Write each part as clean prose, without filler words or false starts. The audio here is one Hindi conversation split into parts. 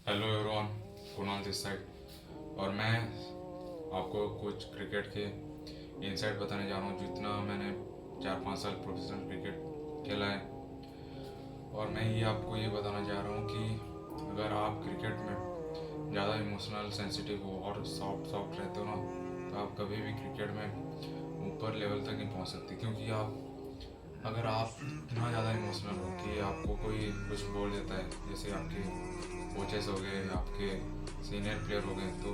Hello everyone, Kunal this side. और मैं आपको कुछ क्रिकेट के इनसाइट बताने जा रहा हूँ। जितना मैंने 4-5 साल प्रोफेशनल क्रिकेट खेला है, और मैं ये आपको ये बताना चाह रहा हूँ कि अगर आप क्रिकेट में ज़्यादा इमोशनल सेंसिटिव हो और सॉफ्ट सॉफ्ट रहते हो ना, तो आप कभी भी क्रिकेट में ऊपर लेवल तक नहीं पहुँच सकते। क्योंकि अगर आप इतना ज़्यादा इमोशनल हो कि आपको कोई कुछ बोल देता है, जैसे आपके कोचेस हो गए, आपके सीनियर प्लेयर हो गए, तो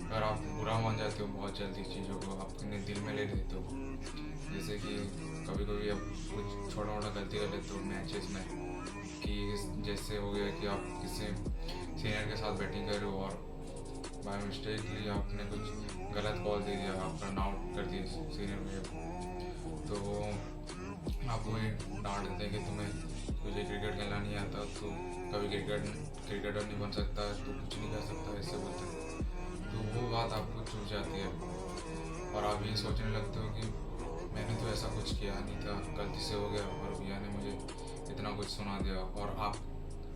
अगर आप बुरा मान जाते हो बहुत जल्दी, चीज़ों को आप अपने दिल में ले लेते हो। जैसे कि कभी कभी आप कुछ छोटा मोटा गलती कर लेते हो मैचेस में, कि जैसे हो गया कि आप किसी सीनियर के साथ बैटिंग कर रहे हो और बाय मिस्टेकली आपने कुछ गलत कॉल दे दिया, आप रन आउट कर दिए सीनियर प्लेयर को, तो आपको ये डांट देते हैं कि तुम्हें तुझे क्रिकेट खेलना नहीं आता, तो कभी क्रिकेटर नहीं बन सकता, तो कुछ नहीं कर सकता, ऐसे बोलते हैं। तो वो बात आपको चुभ जाती है और आप ये सोचने लगते हो कि मैंने तो ऐसा कुछ किया नहीं था, गलती से हो गया और भैया ने मुझे इतना कुछ सुना दिया। और आप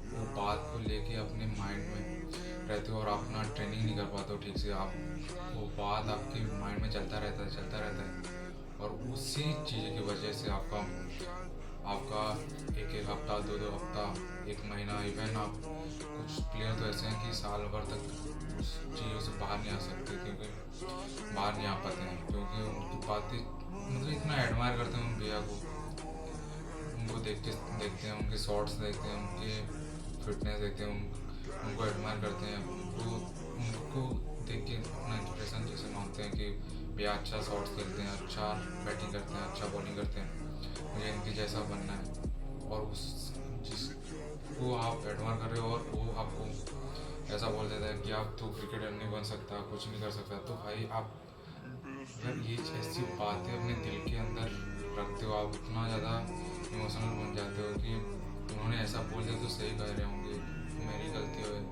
वो बात को लेके अपने माइंड में रहते हो और अपना ट्रेनिंग नहीं कर पाते हो ठीक से। आप वो बात आपके माइंड में चलता रहता है, और उसी चीज़ की वजह से आपका आपका एक एक हफ्ता, दो दो हफ्ता, एक महीना, इवन आप कुछ प्लेयर तो ऐसे हैं कि साल भर तक उस चीज़ों से बाहर नहीं आ सकते, क्योंकि बाहर नहीं आ पाते हैं, क्योंकि उनकी बातें मतलब इतना एडमायर करते हैं उन भैया को। उनको देखते हैं, उनके शॉट्स देखते हैं, उनके फिटनेस देखते हैं, उनको एडमायर करते हैं, उनको देख के अपना इंस्पिरेशन जैसे मानते हैं कि भैया अच्छा शॉट्स खेलते हैं, अच्छा बैटिंग करते हैं, अच्छा बॉलिंग करते हैं, मुझे इनके जैसा बनना है। और उस जिसको आप एडमायर कर रहे हो और वो आपको ऐसा बोल देता है कि आप तो क्रिकेटर नहीं बन सकता, कुछ नहीं कर सकता, तो भाई आप अगर ये ऐसी बातें अपने दिल के अंदर रखते हो, आप इतना ज़्यादा इमोशनल बन जाते हो कि उन्होंने ऐसा बोल दिया तो सही कह रहे होंगे, मेरी गलती है,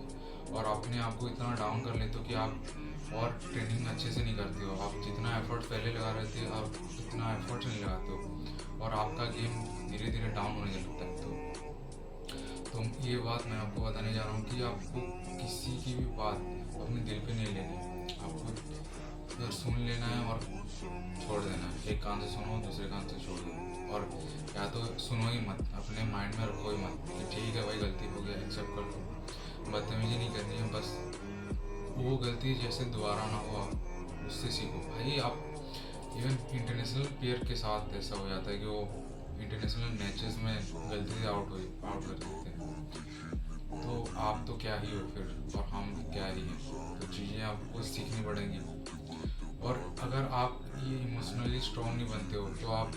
और अपने आप को इतना डाउन कर लेते हो कि आप और ट्रेनिंग अच्छे से नहीं करते हो। आप जितना एफर्ट पहले लगा रहे थे, आप इतना एफर्ट नहीं लगाते हो और आपका गेम धीरे धीरे डाउन होने लगता है। तो ये बात मैं आपको बताने जा रहा हूँ कि आपको किसी की भी बात अपने दिल पे नहीं लेनी। आपको अगर सुन लेना है और छोड़ देना है, एक कान से सुनो, दूसरे कान से छोड़ दो। और या तो सुनो ही मत, अपने माइंड में रखो ही मत कि ठीक है भाई, गलती हो गया, एक्सेप्ट कर लो, बदतमीजी नहीं करनी है, बस वो गलती जैसे दोबारा ना हो, आप उससे सीखो। भाई आप इवन इंटरनेशनल प्लेयर के साथ ऐसा हो जाता है कि वो इंटरनेशनल मैचेस में गलती से आउट कर देते हैं, तो आप तो क्या ही हो फिर, और हम क्या ही हैं। तो चीज़ें आपको सीखनी पड़ेंगी। और अगर आप ये इमोशनली स्ट्रॉन्ग नहीं बनते हो, तो आप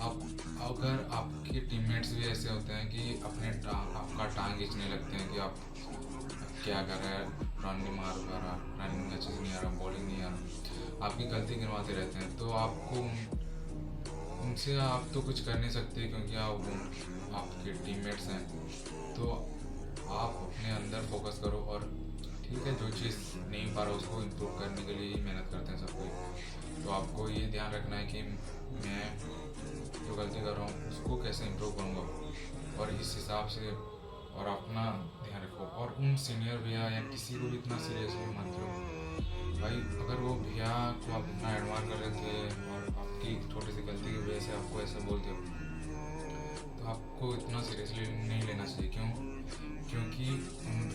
अगर आपके टीममेट्स भी ऐसे होते हैं कि आपका टांग खींचने लगते हैं कि आप क्या कर रहे हैं, रन नहीं मार पा रहा, रनिंग अच्छे से नहीं आ रहा, बॉलिंग नहीं आ रहा, आपकी गलती गिनवाते रहते हैं, तो आपको उनसे आप तो कुछ कर नहीं सकते, क्योंकि आपके टीममेट्स हैं। तो आप अपने अंदर फोकस करो, और ठीक है, जो चीज़ नहीं पा रहा उसको इम्प्रूव करने के लिए ही मेहनत करते हैं सब कोई। तो आपको ये ध्यान रखना है कि मैं जो गलती कर रहा हूँ उसको कैसे इम्प्रूव करूँगा, और इस हिसाब से और अपना ध्यान रखो। और उन सीनियर भैया या किसी को भी इतना सीरियसली मत लो भाई। अगर वो भैया को आप इतना एडमायर कर रहे थे और आपकी छोटी सी गलती की वजह से आपको ऐसा बोल दिया, तो आपको इतना सीरियसली नहीं लेना चाहिए। क्यों? क्योंकि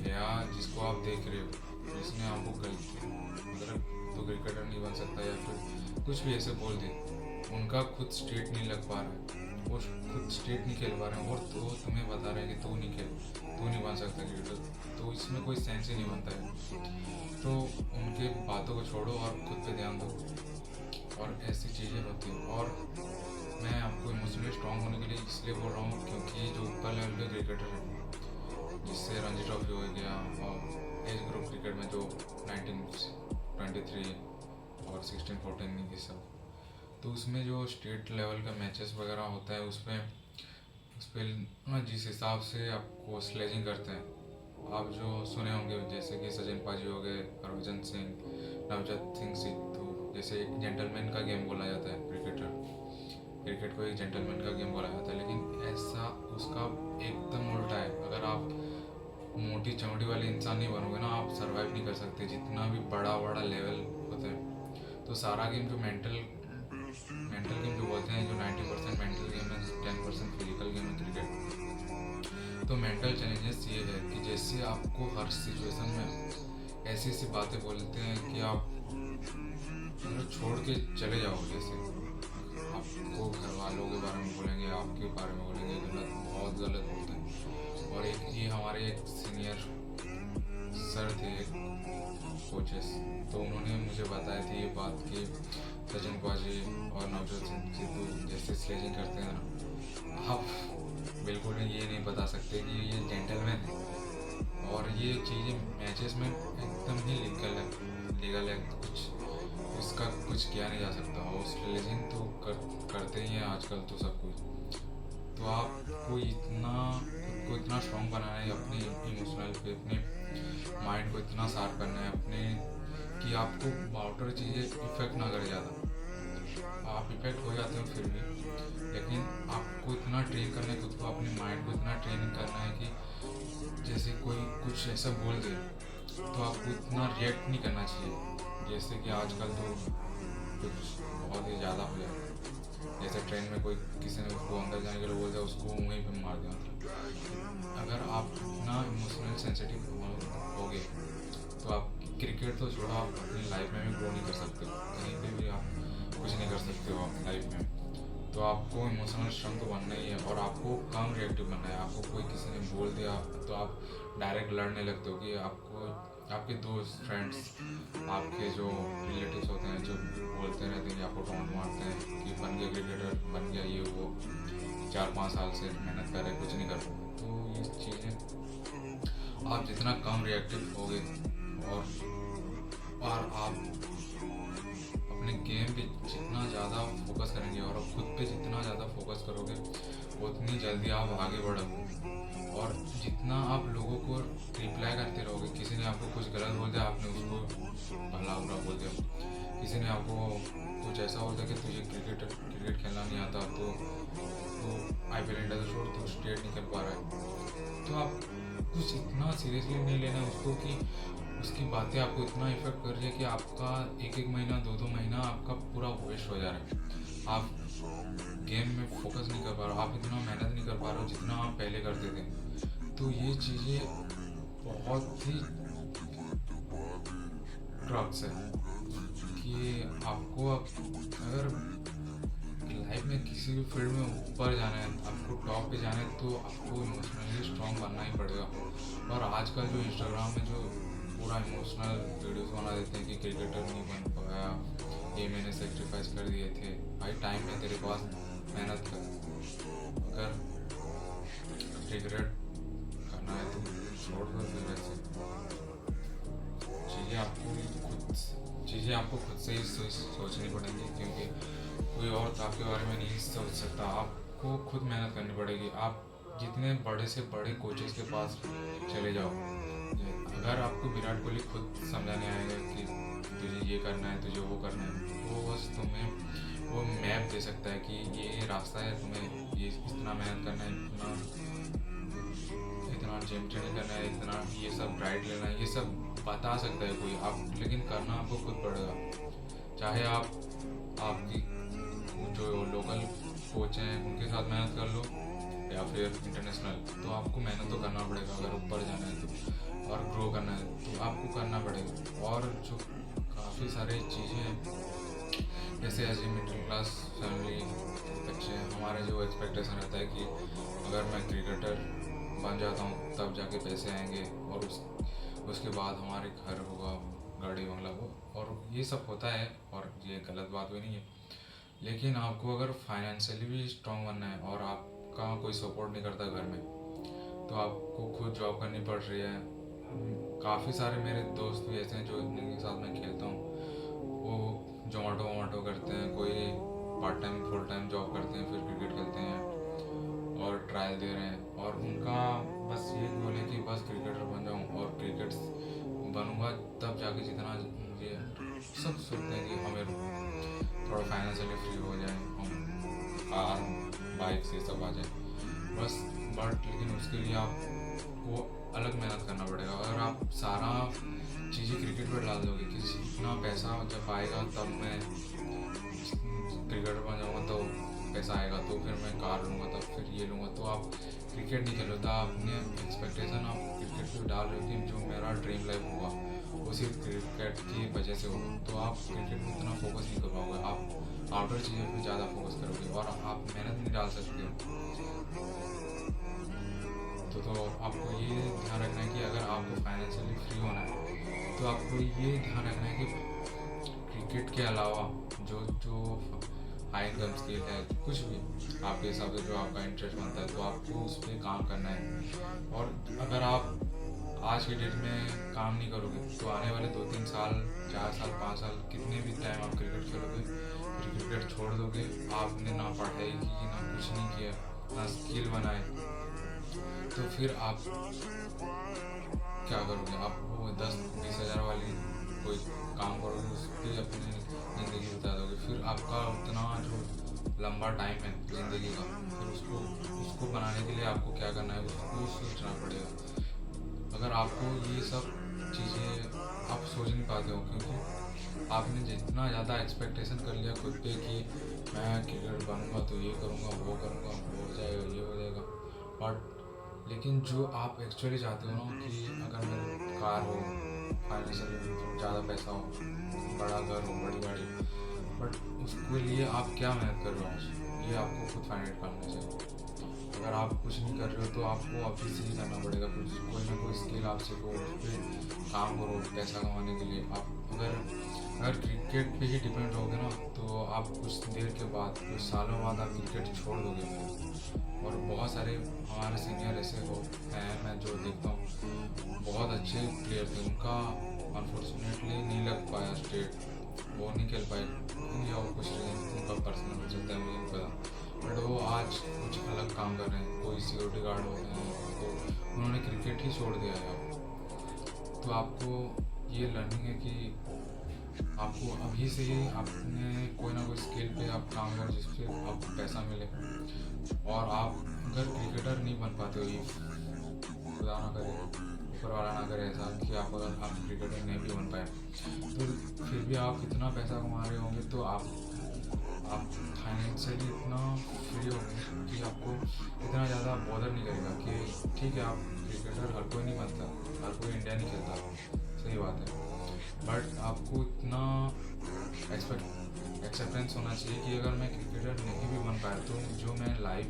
भैया जिसको आप देख रहे हो, जिसने आपको गलती मतलब तो क्रिकेटर नहीं बन सकता या फिर कुछ भी ऐसे बोल दे, उनका खुद स्टेट नहीं लग पा रहा है, वो खुद स्टेट नहीं खेल पा रहे हैं, और तो तुम्हें बता रहे हैं कि तू नहीं बन सकता क्रिकेटर, तो इसमें कोई सेंस ही नहीं बनता है। तो उनके बातों को छोड़ो और खुद पे ध्यान दो, और ऐसी चीज़ें होती हैं। और मैं आपको इमोशनली स्ट्रांग होने के लिए इसलिए बोल रहा हूँ, क्योंकि जो ऊपर लेवल के क्रिकेटर हैं, जिससे रणजी ट्रॉफी हो गया, और एज ग्रुप क्रिकेट में जो 1923 और 16-14 ये सब, तो उसमें जो स्टेट लेवल का मैचेस वगैरह होता है, उस पर ना जिस हिसाब से आपको स्लेजिंग करते हैं, आप जो सुने होंगे जैसे कि सचिन पाजी हो गए, हरभजन सिंह, नवजोत सिंह सिद्धू, जैसे एक जेंटलमैन का गेम बोला जाता है क्रिकेट को एक जेंटलमैन का गेम बोला जाता है, लेकिन ऐसा उसका एकदम उल्टा है। अगर आप मोटी चमड़ी वाले इंसान नहीं बनोगे ना, आप सर्वाइव नहीं कर सकते जितना भी बड़ा बड़ा लेवल होता है। तो सारा गेम जो मेंटल मेंटल गेम जो बोलते हैं, जो 90% मेंटल गेम है, 10% फिजिकल गेम है क्रिकेट। तो मेंटल चैलेंजेस ये है कि जैसे आपको हर सिचुएशन में ऐसी ऐसी बातें बोलते हैं कि आप मतलब छोड़ के चले जाओगे। जैसे आपको घर वालों के बारे में बोलेंगे, आपके बारे में बोलेंगे, गलत, बहुत गलत बोलते हैं। और एक ये हमारे एक सीनियर सर थे कोचेस, तो उन्होंने मुझे बताया थी ये बात कि सचिन पाजी और नवजोत सिंह सिद्धू जैसे स्लेजिंग करते हैं ना, आप बिल्कुल भी ये नहीं बता सकते कि ये जेंटलमैन है। और ये चीज़ें मैचेस में एकदम ही लीगल है, कुछ इसका कुछ किया नहीं जा सकता। और स्लेजिंग तो करते ही हैं आजकल तो सब कुछ। तो आपको खुद को इतना स्ट्रॉन्ग बनाना है, अपने इमोशनल पे अपने माइंड को इतना शार्प करना है अपने, कि आपको आउटर चीज़ें इफेक्ट ना करे ज़्यादा। आप इफेक्ट हो जाते हो फिर भी, लेकिन आपको इतना ट्रेन करना है खुद को, अपने माइंड को इतना ट्रेनिंग करना है कि जैसे कोई कुछ ऐसा बोल दे तो आपको इतना रिएक्ट नहीं करना चाहिए। जैसे कि आजकल तो कुछ बहुत ही ज़्यादा हो जाता है, जैसे ट्रेन में कोई किसी ने उसको अंदर जाने के लिए बोल दिया, उसको वहीं पे मार दिया। मतलब अगर आप इतना इमोशनल सेंसिटिव हो गए तो आप क्रिकेट तो छोड़ो, आप अपनी लाइफ में भी ग्रो नहीं कर सकते हो, कहीं पे भी आप कुछ नहीं कर सकते हो आप लाइफ में। तो आपको इमोशनल स्ट्रॉन्ग तो बनना ही है, और आपको कम रिएक्टिव बनना है। आपको कोई किसी ने बोल दिया तो आप डायरेक्ट लड़ने लगते हो कि आपको आपके दोस्त, फ्रेंड्स, आपके जो रिलेटिव्स होते हैं जो बोलते रहते हैं कि आपको टॉन्ट मारते हैं कि बन गया क्रिकेटर, बन गया ये वो, 4-5 साल से मेहनत कर रहे कुछ नहीं कर रहे। तो ये चीज़ें आप जितना कम रिएक्टिव होगे और आप अपने गेम पे जितना ज़्यादा फोकस करेंगे और आप खुद पे जितना ज़्यादा फोकस करोगे उतनी जल्दी आप आगे बढ़ोगे। और जितना आप लोगों को रिप्लाई करते रहोगे, किसी ने आपको कुछ गलत बोल दिया, आपने उसको भला बुरा बोल दिया, किसी ने आपको कुछ ऐसा बोल दिया कि तुझे क्रिकेट खेलना नहीं आता, तो IPL इंडिया तो छोड़, तो स्टेट नहीं खेल पा रहा है, तो आप कुछ इतना सीरियसली नहीं लेना उसको कि उसकी बातें आपको इतना इफेक्ट कर रही है कि आपका एक महीना 2 महीना आपका पूरा वेस्ट हो जा रहा है। आप गेम में फोकस नहीं कर पा रहे हो, आप इतना मेहनत नहीं कर पा रहे हो जितना आप पहले करते थे। तो ये चीज़ें बहुत ही ड्रग्स है कि आपको अगर लाइफ में किसी भी फील्ड में ऊपर जाना है, आपको टॉप पे जाना है, तो आपको इमोशनली स्ट्रॉन्ग बनना ही पड़ेगा। और आजकल जो इंस्टाग्राम में जो पूरा इमोशनल वीडियोस बना देते हैं कि क्रिकेटर नहीं बन पाया, ये मैंने सेक्रीफाइस कर दिए थे। भाई टाइम है तेरे पास, मेहनत कर। अगर रिग्रेट करना है तो छोड़ दो फिर। वैसे चीज़ें आपको खुद से ही सोचनी पड़ेंगी, क्योंकि कोई और तो आपके बारे में नहीं सोच सकता। आपको खुद मेहनत करनी पड़ेगी। आप जितने बड़े से बड़े कोचेस के पास चले जाओ, अगर आपको विराट कोहली खुद समझाने आएगा कि तुझे ये करना है, तुझे वो करना है, वो बस तुम्हें वो मैप दे सकता है कि ये रास्ता है, तुम्हें ये इतना मेहनत करना है, इतना जिम ट्रेनिंग करना है, इतना ये सब डाइट लेना है, ये सब बता सकता है कोई। आप लेकिन करना आपको खुद पड़ेगा। चाहे आप आपकी जो लोकल कोच हैं उनके साथ मेहनत कर लो या फिर इंटरनेशनल, तो आपको मेहनत तो करना पड़ेगा। अगर ऊपर जाना है तो और ग्रो करना है तो आपको करना पड़ेगा। और जो काफ़ी सारी चीज़ें हैं, जैसे as a middle class family बच्चे, हमारे जो एक्सपेक्टेशन रहता है कि अगर मैं क्रिकेटर बन जाता हूँ तब जाके पैसे आएंगे और उसके बाद हमारे घर होगा, गाड़ी बंगला हो, और ये सब होता है और ये गलत बात भी नहीं है। लेकिन आपको अगर फाइनेंशियली भी स्ट्रॉन्ग बनना है और आपका कोई सपोर्ट नहीं करता घर में, तो आपको खुद जॉब करनी पड़ रही है। काफ़ी सारे मेरे दोस्त भी ऐसे हैं जो जिनके साथ मैं खेलता हूँ, वो जोमेटो करते हैं, कोई part time full time job करते हैं, फिर क्रिकेट खेलते हैं और ट्रायल दे रहे हैं। और उनका बस ये गोल है कि बस क्रिकेटर बन जाऊँ, और क्रिकेट बनूँगा तब जाके जितना मुझे सब सोचते हैं कि हमें थोड़ा फाइनेंशियली फ्री हो जाए, हम कार बाइक से सब आ जाए बस। बट लेकिन उसके लिए आपको अलग मेहनत करना पड़ेगा। अगर आप सारा चीज़ें क्रिकेट पर डाल दोगे कि जितना पैसा जब आएगा तब मैं क्रिकेटर बन जाऊँगा, तो पैसा आएगा तो फिर मैं कार लूँगा, तब फिर ये लूँगा, तो आप क्रिकेट नहीं खेलो। तो आपने एक्सपेक्टेशन आप क्रिकेट पे डाल रहे हो कि जो मेरा ड्रीम लाइफ होगा वो सिर्फ क्रिकेट की वजह से होगा, तो आप क्रिकेट में उतना फोकस नहीं कर पाओगे। आप आउटर चीज़ों पे ज़्यादा फोकस करोगे और आप मेहनत नहीं डाल सकते हो। तो आपको ये ध्यान रखना है कि अगर आपको फाइनेंशियली फ्री होना है तो आपको ये ध्यान रखना है कि क्रिकेट के अलावा जो जो हाई इनकम स्किल है, कुछ भी आपके हिसाब से जो आपका इंटरेस्ट बनता है, तो आपको उस पर काम करना है। और अगर आप आज के डेट में काम नहीं करोगे तो आने वाले 2-3 साल, 4 साल, 5 साल, कितने भी टाइम आप क्रिकेट खेलोगे, फिर क्रिकेट छोड़ दोगे। आपने ना पढ़ाई की, ना कुछ नहीं किया, ना स्किल बनाए, तो फिर आप क्या करोगे? आप वो 10-20 हज़ार वाली कोई काम करोगे, उस पर अपनी ज़िंदगी बिता दोगे। फिर आपका उतना जो लंबा टाइम है ज़िंदगी का, फिर उसको बनाने के लिए आपको क्या करना है उसको सोचना पड़ेगा। अगर आपको ये सब चीज़ें आप सोच नहीं पाते हो, क्योंकि आपने जितना ज़्यादा एक्सपेक्टेशन कर लिया खुद पे कि मैं क्रिकेटर बनूंगा तो ये करूँगा, वो करूँगा, वो हो जाएगा, ये हो जाएगा, बट लेकिन जो आप एक्चुअली चाहते हो ना कि अगर मेरे कार हो, फाइनेंशियल ज़्यादा पैसा हो, बड़ा घर हो, बड़ी गाड़ी, बट उसके लिए आप क्या मेहनत कर रहे हो, ये आपको खुद फाइंड आउट करना चाहिए। अगर आप कुछ नहीं कर रहे हो तो आपको अभी से ही करना पड़ेगा, कुछ कोई ना कोई स्किल आप सीखो, उस पर काम करो पैसा कमाने के लिए। आप अगर क्रिकेट पे ही डिपेंड रहोगे ना तो आप कुछ देर के बाद, कुछ सालों बाद आप क्रिकेट छोड़ दोगे। और बहुत सारे हमारे सीनियर ऐसे हो हैं, मैं जो देखता हूँ बहुत अच्छे प्लेयर थे, उनका अनफॉर्चुनेटली नहीं लग पाया स्टेट, वो नहीं खेल पाए, या वो कुछ उनका पर्सनल हो सकता है, मुझे नहीं पता, बट वो आज कुछ अलग काम कर रहे हैं, कोई सिक्योरिटी गार्ड होते हैं, तो उन्होंने क्रिकेट ही छोड़ दिया है अब। तो आपको ये लर्निंग है कि आपको अभी से ही अपने कोई ना कोई स्किल पे आप काम करो जिससे आपको पैसा मिले। और आप अगर क्रिकेटर नहीं बन पाते हो, ये खुदा ना करे, ऊपर वाला ना करे ऐसा कि अगर आप क्रिकेटर नहीं भी बन पाए तो फिर भी आप इतना पैसा कमा रहे होंगे, तो आप फाइनेंशियली इतना फ्री होंगे कि आपको इतना ज़्यादा बॉदर नहीं करेगा कि ठीक है आप क्रिकेटर हर कोई नहीं बनता, हर कोई इंडिया नहीं खेलता, सही बात है, बट आपको इतना एक्सेप्टेंस होना चाहिए कि अगर मैं क्रिकेटर नहीं भी बन पाया तो जो मैं लाइफ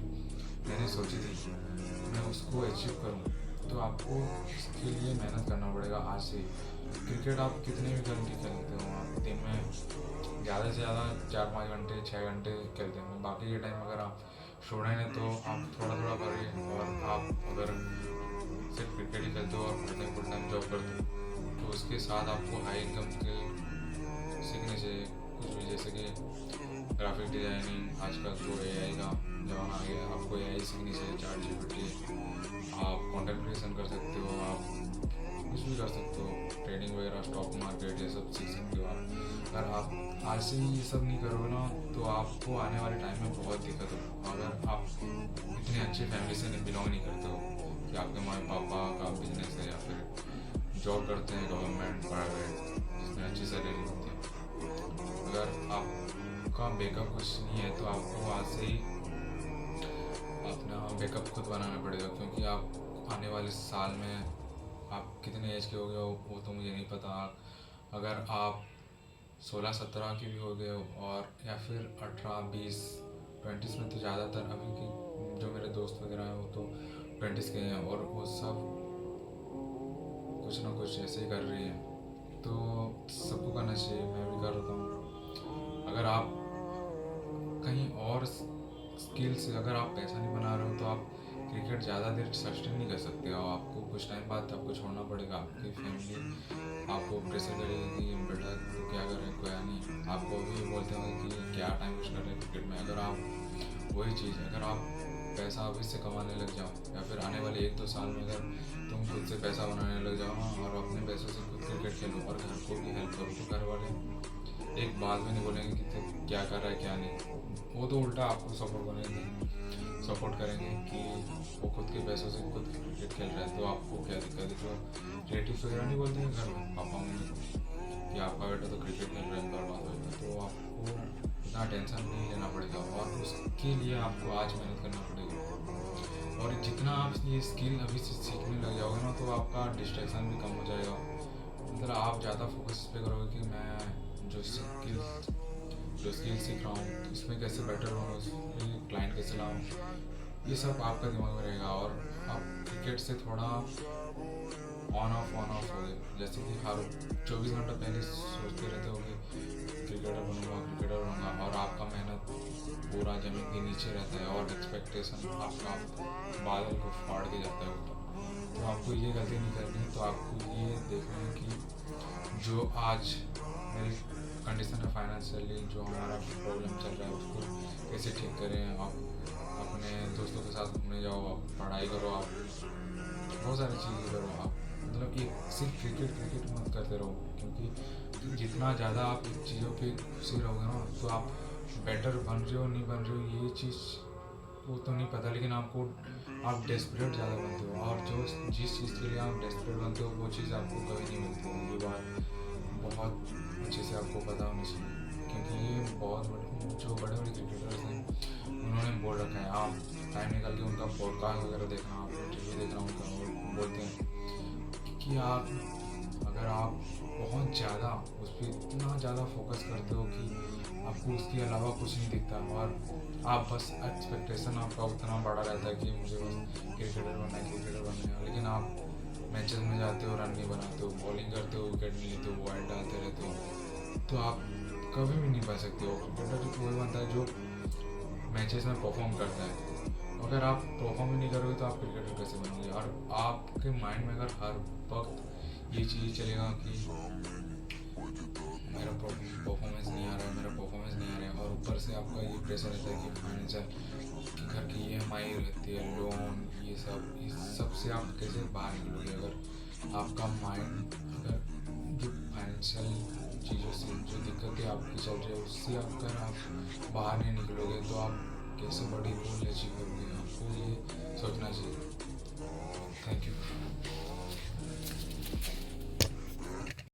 मैंने सोची थी मैं उसको अचीव करूँ। तो आपको इसके लिए मेहनत करना पड़ेगा आज से। क्रिकेट आप कितने भी घंटे खेलते हो, आप दिन में ज़्यादा से ज़्यादा 4-5 घंटे, 6 घंटे खेलते हैं, बाकी के टाइम अगर आप स्टूडेंट हैं तो आप थोड़ा थोड़ा करिए। और आप अगर सिर्फ क्रिकेट ही खेलते हो और फुल टाइम जॉब करते हो तो उसके साथ आपको हाई इनकम स्किल सीखने चाहिए, कुछ भी, जैसे कि ग्राफिक डिज़ाइनिंग, आजकल तो एआई का जमाना आ गया, आपको एआई सीखनी चाहिए, ChatGPT, आप कंटेंट क्रिएशन कर सकते हो, आप कुछ भी कर सकते हो, ट्रेडिंग वगैरह, स्टॉक मार्केट, ये सब सीख सकते हो आप। अगर आप आज से ही ये सब नहीं करोगे ना तो आपको आने वाले टाइम में बहुत दिक्कत हो। अगर आप इतनी अच्छी फैमिली से नहीं बिलोंग नहीं करते हो कि आपके मम्मी पापा का बिजनेस है या फिर जॉब करते हैं गवर्नमेंट, प्राइवेट, जिसमें अच्छी सैलरी होती है, अगर आपका बैकअप कुछ नहीं है तो आपको आज से ही अपना बैकअप खुद बनाना पड़ेगा। क्योंकि आप आने वाले साल में आप कितने एज के हो गए हो वो तो मुझे नहीं पता, अगर आप 16-17 के भी हो गए हो और या फिर 18-20, 20s में, तो ज़्यादातर अभी की जो मेरे दोस्त वगैरह हैं वो तो 20s के हैं और वो सब कुछ ना कुछ ऐसे ही कर रही है, तो सबको करना चाहिए, मैं भी कर रहा हूँ। अगर आप कहीं और स्किल से अगर आप पैसा नहीं बना रहे हो तो आप क्रिकेट ज़्यादा देर सस्टेन नहीं कर सकते हो, आपको कुछ टाइम बाद आपको छोड़ना पड़ेगा। आपकी फैमिली आपको प्रेशर करेगी कि बेटा तू क्या कर रहे हैं, कोया नहीं, आपको भी बोलते होंगे कि क्या टाइम वेस्ट कर रहे हैं क्रिकेट में। अगर आप वही चीज़, अगर आप पैसा अभी से कमाने लग जाओ या फिर आने वाले 1-2 साल में अगर तुम खुद से पैसा बनाने लग जाओ ना और अपने पैसों से खुद क्रिकेट खेलो और घर को भी हेल्प करो, तो घर वाले एक बात भी नहीं बोलेंगे कि तू क्या कर रहा है क्या नहीं। वो तो उल्टा आपको सपोर्ट करेंगे कि वो खुद के पैसों से खुद क्रिकेट खेल रहा है, तो आपको क्या दिक्कत है। तो रिलेटिव्स वगैरह नहीं बोलते हैं घर में पापा मम्मी को कि आपका बेटा तो क्रिकेट खेल रहा है बर्बाद होगा, तो आपको इतना टेंशन नहीं लेना पड़ेगा और उसके लिए आपको आज मेहनत करना पड़ेगा। और जितना आप ये स्किल अभी से सीखने लग जाओगे ना, तो आपका डिस्ट्रैक्शन भी कम हो जाएगा। मतलब आप ज़्यादा फोकस इस पे करोगे कि मैं जो स्किल सीख रहा हूँ इसमें कैसे बेटर हूँ, उसमें क्लाइंट कैसे लाऊँ, ये सब आपका दिमाग में रहेगा। और आप क्रिकेट से थोड़ा ऑन ऑफ हो गए, जैसे कि हर 24 घंटा पहले सोचते रहते हो कि क्रिकेटर बनूंगा, और आपका मेहनत पूरा ज़मीन के नीचे रहता है और एक्सपेक्टेशन आपका बादल को फाड़ के जाता है ऊपर। तो आपको ये गलती नहीं करनी है। तो आपको ये देखना है कि जो आज मेरी कंडीशन है फाइनेंशियली, जो हमारा प्रॉब्लम चल रहा है उसको कैसे ठीक करें। आप अपने दोस्तों के साथ घूमने जाओ, आप पढ़ाई करो, आप बहुत सारी चीज़ें करो। आप मतलब कि सिर्फ क्रिकेट मत करते रहो, क्योंकि जितना ज़्यादा आप चीज़ों पे खुशी रहोगे ना, तो आप बेटर बन रहे हो नहीं बन रहे हो ये चीज़ वो तो नहीं पता, लेकिन आप डेस्परेट ज़्यादा बनते हो। और जिस चीज़ के लिए आप डेस्परेट बनते हो वो चीज़ आपको कभी नहीं मिलती है। ये बात बहुत अच्छे से आपको पता होनी चाहिए, क्योंकि ये जो बड़े क्रिकेटर्स हैं उन्होंने बोल रखा है। आप टाइम निकाल के उनका पॉडकास्ट वगैरह देखना, आप इंटरव्यू देखना उनका, और बोलते हैं कि अगर आप बहुत ज़्यादा उस पर इतना ज़्यादा फोकस करते हो कि आपको उसके अलावा कुछ नहीं दिखता, और आप बस एक्सपेक्टेशन आपका उतना बड़ा रहता है कि मुझे बस क्रिकेटर बनना है, लेकिन आप मैचेस में जाते हो, रन नहीं बनाते हो, बॉलिंग करते हो, विकेट नहीं लेते हो, वाइड डालते रहते हो, तो आप कभी भी नहीं बन सकते हो। क्रिकेटर तो वही बनता है जो मैचेस में परफॉर्म करता है। अगर आप परफॉर्म ही नहीं करोगे तो आप क्रिकेटर कैसे बनोगे। और आपके माइंड में अगर हर वक्त ये चीज़ चलेगा कि मेरा परफॉर्मेंस नहीं आ रहा है, और ऊपर से आपका ये प्रेशर रहता है कि फाइनेंशियल घर की EMI रहती है, लोन, ये सब से आप कैसे बाहर निकलोगे। अगर आपका माइंड अगर जो फाइनेंशियल चीज़ों से जो दिक्कतें आपकी चल रही है उससे अगर आप बाहर नहीं निकलोगे तो आप कैसे बड़ी गोल अचीव करोगे। आपको ये सोचना चाहिए। Thank you.